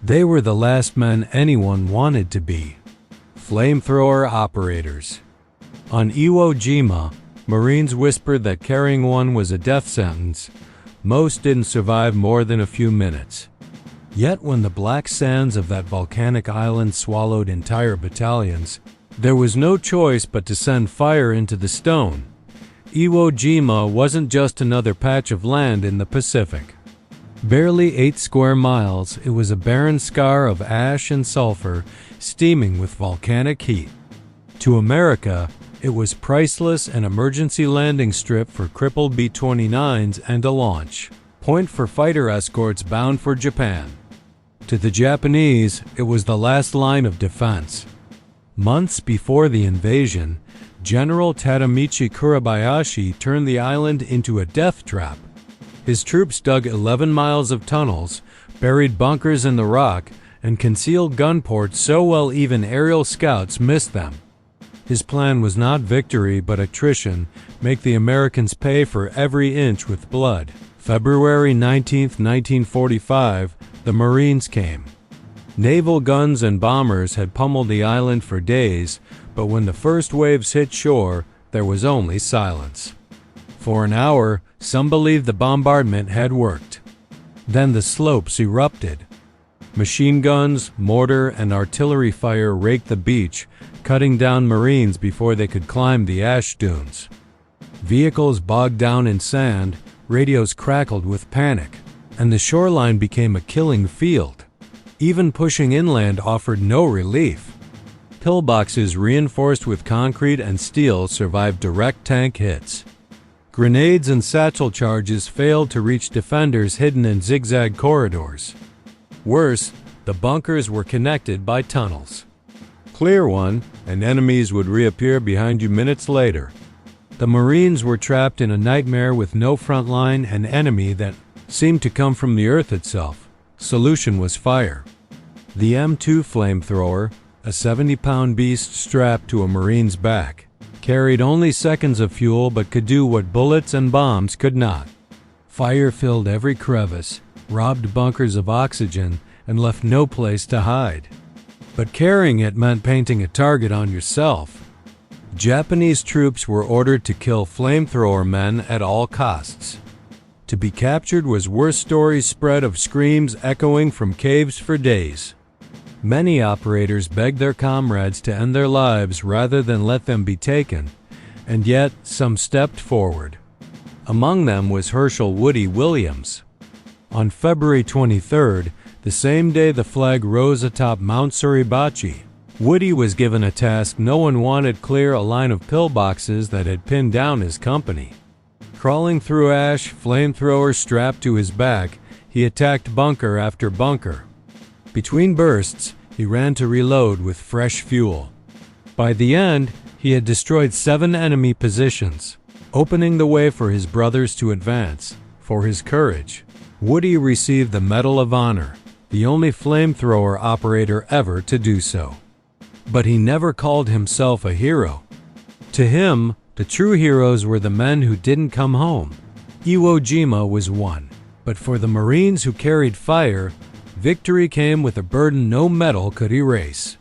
They were the last men anyone wanted to be. Flamethrower operators. On Iwo Jima, Marines whispered that carrying one was a death sentence. Most didn't survive more than a few minutes. Yet when the black sands of that volcanic island swallowed entire battalions, there was no choice but to send fire into the stone. Iwo Jima wasn't just another patch of land in the Pacific. Barely 8 square miles, it was a barren scar of ash and sulfur, steaming with volcanic heat. To America, it was priceless, an emergency landing strip for crippled B-29s and a launch point for fighter escorts bound for Japan. To the Japanese, it was the last line of defense. Months before the invasion, General Tadamichi Kurabayashi turned the island into a death trap. His troops dug 11 miles of tunnels, buried bunkers in the rock, and concealed gun ports so well even aerial scouts missed them. His plan was not victory but attrition, make the Americans pay for every inch with blood. February 19, 1945, the Marines came. Naval guns and bombers had pummeled the island for days, but when the first waves hit shore, there was only silence. For an hour, some believed the bombardment had worked. Then the slopes erupted. Machine guns, mortar, and artillery fire raked the beach, cutting down Marines before they could climb the ash dunes. Vehicles bogged down in sand, radios crackled with panic, and the shoreline became a killing field. Even pushing inland offered no relief. Pillboxes reinforced with concrete and steel survived direct tank hits. Grenades and satchel charges failed to reach defenders hidden in zigzag corridors. Worse, the bunkers were connected by tunnels. Clear one, and enemies would reappear behind you minutes later. The Marines were trapped in a nightmare with no front line, an enemy that seemed to come from the earth itself. Solution was fire. The M2 flamethrower, a 70-pound beast strapped to a Marine's back, carried only seconds of fuel but could do what bullets and bombs could not. Fire filled every crevice, robbed bunkers of oxygen, and left no place to hide. But carrying it meant painting a target on yourself. Japanese troops were ordered to kill flamethrower men at all costs. To be captured was worse. Stories spread of screams echoing from caves for days. Many operators begged their comrades to end their lives rather than let them be taken, and yet some stepped forward. Among them was Hershel Woody Williams. On February 23rd, the same day the flag rose atop Mount Suribachi, Woody was given a task no one wanted: clear a line of pillboxes that had pinned down his company. Crawling through ash, flamethrower strapped to his back, he attacked bunker after bunker. Between bursts, he ran to reload with fresh fuel. By the end, he had destroyed 7 enemy positions, opening the way for his brothers to advance. For his courage, Woody received the Medal of Honor, the only flamethrower operator ever to do so. But he never called himself a hero. To him, the true heroes were the men who didn't come home. Iwo Jima was one. But for the Marines who carried fire, victory came with a burden no medal could erase.